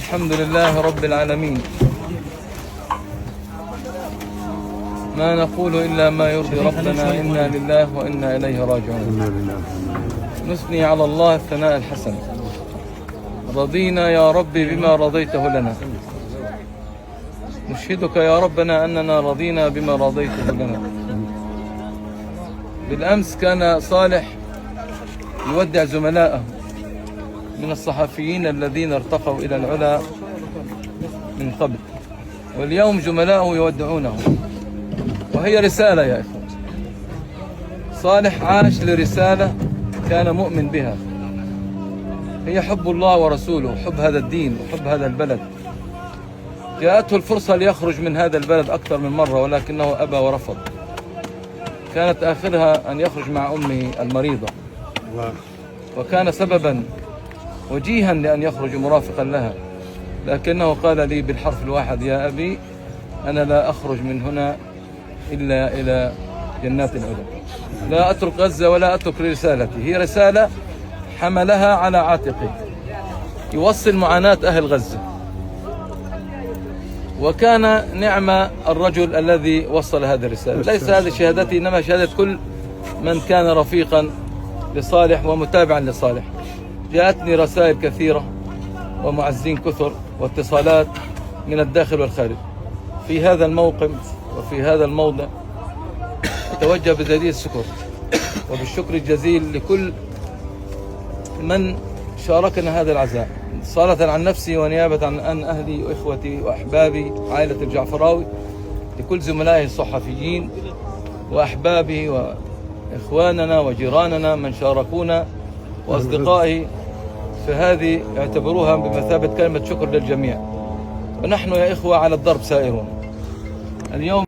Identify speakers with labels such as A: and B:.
A: الحمد لله رب العالمين، ما نقول إلا ما يرضي ربنا، إنا لله وإنا إليه راجعون. نثني على الله الثناء الحسن، رضينا يا ربي بما رضيته لنا. نشهدك يا ربنا أننا رضينا بما رضيته لنا. بالأمس كان صالح يودع زملائه من الصحفيين الذين ارتقوا إلى العلا من قبل، واليوم زملائه يودعونه، وهي رسالة يا إخوة. صالح عاش لرسالة كان مؤمن بها، هي حب الله ورسوله، حب هذا الدين وحب هذا البلد. جاءته الفرصة ليخرج من هذا البلد أكثر من مرة، ولكنه أبى ورفض. كانت آخرها أن يخرج مع أمه المريضة، وكان سببا وجيها لأن يخرج مرافقا لها، لكنه قال لي بالحرف الواحد: يا أبي، أنا لا أخرج من هنا إلا إلى جنات العلا، لا أترك غزة ولا أترك رسالتي. هي رسالة حملها على عاتقه يوصل معاناة أهل غزة، وكان نعم الرجل الذي وصل هذه الرسالة. ليس هذه شهادتي، إنما شهادة كل من كان رفيقا لصالح ومتابعا لصالح. جاءتني رسائل كثيرة ومعزين كثر واتصالات من الداخل والخارج. في هذا الموقف وفي هذا الموضع أتوجه بجزيل الشكر وبالشكر الجزيل لكل من شاركنا هذا العزاء، صالة عن نفسي ونيابة عن أهلي وإخوتي وأحبابي عائلة الجعفراوي، لكل زملائي الصحفيين وأحبابي وإخواننا وجيراننا من شاركونا وأصدقائي. فهذه اعتبروها بمثابة كلمة شكر للجميع، ونحن يا إخوة على الضرب سائرون اليوم.